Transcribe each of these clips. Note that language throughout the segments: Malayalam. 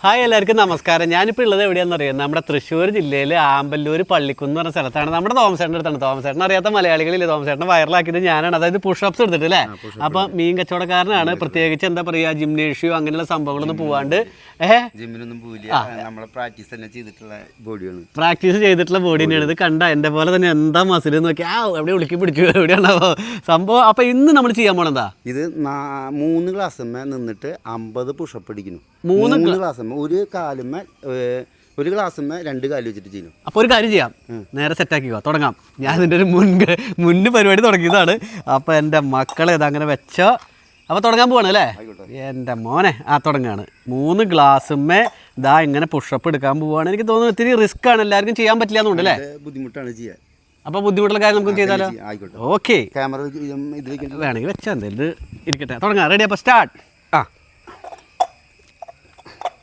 ഹായ് എല്ലാവർക്കും നമസ്കാരം. ഞാനിപ്പോൾ ഉള്ളത് എവിടെയാണെന്ന് അറിയാം, നമ്മുടെ തൃശ്ശൂർ ജില്ലയിൽ ആമ്പല്ലൂർ പള്ളിക്കുന്ന് എന്ന് പറഞ്ഞ സ്ഥലത്താണ്. നമ്മുടെ തോമസേട്ടൻ്റെ അടുത്താണ്. തോമസേട്ടൻ അറിയാത്ത മലയാളികളില്ലേ, തോമസേട്ടനെ വൈറലാക്കിയത് ഞാനാണ്. അതായത് പുഷപ്സ് എടുത്തിട്ട് അല്ലേ. അപ്പം മീൻ കച്ചവടക്കാരനാണ്. പ്രത്യേകിച്ച് എന്താ പറയുക, ജിംനേഷ്യോ അങ്ങനെയുള്ള സംഭവങ്ങളൊന്നും പോവാണ്ട് ജിമ്മിനൊന്നും പോവില്ല. നമ്മളെ പ്രാക്ടീസ് തന്നെ ചെയ്തിട്ടുള്ള ബോഡിയാണ്. പ്രാക്ടീസ് ചെയ്തിട്ടുള്ള ബോഡി തന്നെയാണ്. ഇത് കണ്ട എൻ്റെ പോലെ തന്നെ എന്താ മസിൽ നോക്കി എവിടെ ഉളുക്കി പിടിച്ചു എവിടെയാണോ സംഭവം. അപ്പം ഇന്ന് നമ്മൾ ചെയ്യാൻ പോണെന്താ, ഇത് 3 ഗ്ലാസ്സമ്മ നിന്നിട്ട് 50 പുഷപ്പ് അടിക്കുന്നു. 3 ഗ്ലാസ്സമ്മ ഒരു ഗ്ലാസ്സമ്മ 2 കാല് വെച്ചിട്ട് ചെയ്യുന്നു. അപ്പോൾ ഒരു കാര്യം ചെയ്യാം, നേരെ സെറ്റാക്കിക്കോ, തുടങ്ങാം. ഞാൻ ഇതിൻ്റെ ഒരു മുന്ന് പരിപാടി തുടങ്ങിയതാണ്. അപ്പോൾ എൻ്റെ മക്കളെ ഇതങ്ങനെ വെച്ചോ. അപ്പോൾ തുടങ്ങാൻ പോവാണ് അല്ലേ എൻ്റെ മോനെ. തുടങ്ങുകയാണ്. 3 ഗ്ലാസ്സുമ്മേ ഇതാ ഇങ്ങനെ പുഷപ്പ് എടുക്കാൻ പോവുകയാണ്. എനിക്ക് തോന്നുന്നു ഇത്തിരി റിസ്ക് ആണ്, എല്ലാവർക്കും ചെയ്യാൻ പറ്റില്ല എന്നുണ്ട് അല്ലേ. ബുദ്ധിമുട്ടാണ് ചെയ്യാൻ. അപ്പോൾ ബുദ്ധിമുട്ടുള്ള കാര്യം നമുക്ക് ചെയ്താലോ. ഓക്കെ, ക്യാമറ വേണമെങ്കിൽ വെച്ചാൽ എന്തെങ്കിലും ഇരിക്കട്ടെ. തുടങ്ങാം. റെഡി. അപ്പോൾ സ്റ്റാർട്ട്.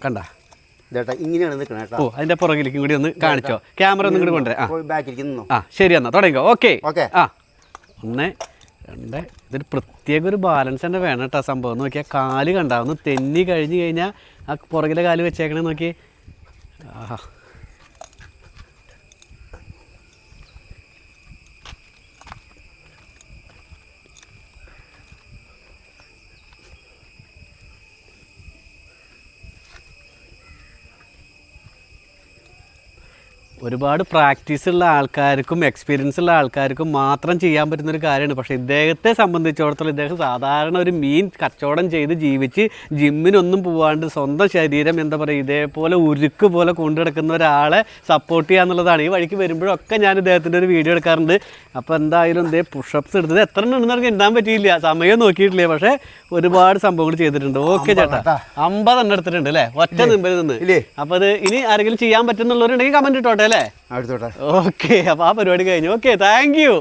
കണ്ട ഇങ്ങനെയാണ് നിൽക്കണം കേട്ടോ. അതിൻ്റെ പുറകിലേക്കും കൂടി ഒന്ന് കാണിച്ചോ. ക്യാമറ ഒന്നും കൂടി കൊണ്ടുവരാം. ബാക്കിലേക്ക് ശരി, എന്നാൽ തുടങ്ങിക്കോ. ഓക്കെ. 1 2. ഇതൊരു പ്രത്യേക ഒരു ബാലൻസ് തന്നെ വേണം കേട്ടോ. സംഭവം നോക്കിയാൽ കാല് കണ്ടാവുന്നു. തെന്നി കഴിഞ്ഞ് കഴിഞ്ഞാൽ ആ പുറകിലെ കാല് വെച്ചേക്കണേ നോക്കി. ഒരുപാട് പ്രാക്ടീസ് ഉള്ള ആൾക്കാർക്കും എക്സ്പീരിയൻസ് ഉള്ള ആൾക്കാർക്കും മാത്രം ചെയ്യാൻ പറ്റുന്നൊരു കാര്യമാണ്. പക്ഷേ ഇദ്ദേഹത്തെ സംബന്ധിച്ചിടത്തോളം ഇദ്ദേഹം സാധാരണ ഒരു മീൻ കച്ചവടം ചെയ്ത് ജീവിച്ച് ജിമ്മിനൊന്നും പോവാണ്ട് സ്വന്തം ശരീരം എന്താ പറയുക ഇതേപോലെ ഉരുക്ക് പോലെ കൊണ്ടുനടക്കുന്ന ഒരാളെ സപ്പോർട്ട് ചെയ്യുക എന്നുള്ളതാണ്. ഈ വഴിക്ക് വരുമ്പോഴൊക്കെ ഞാൻ ഇദ്ദേഹത്തിൻ്റെ ഒരു വീഡിയോ എടുക്കാറുണ്ട്. അപ്പോൾ എന്തായാലും ഇതേ പുഷപ്സ് എടുത്തത് എത്ര ഉണ്ടെന്ന് എനിക്ക് എണ്ണാൻ പറ്റിയില്ല, സമയം നോക്കിയിട്ടില്ലേ. പക്ഷേ ഒരുപാട് സംഭവങ്ങൾ ചെയ്തിട്ടുണ്ട്. ഓക്കെ ചേട്ടാ, 50 എണ്ണം എടുത്തിട്ടുണ്ട് അല്ലേ, ഒറ്റ നിമ്പിൽ നിന്ന്. അപ്പോൾ അത് ഇനി ആരെങ്കിലും ചെയ്യാൻ പറ്റുന്നുള്ളവരുണ്ടെങ്കിൽ കമൻറ്റ് ഇട്ടോട്ടെ അല്ലേ. ഓക്കെ, അപ്പോൾ ആ പരിപാടി കഴിഞ്ഞു. Okay, thank you.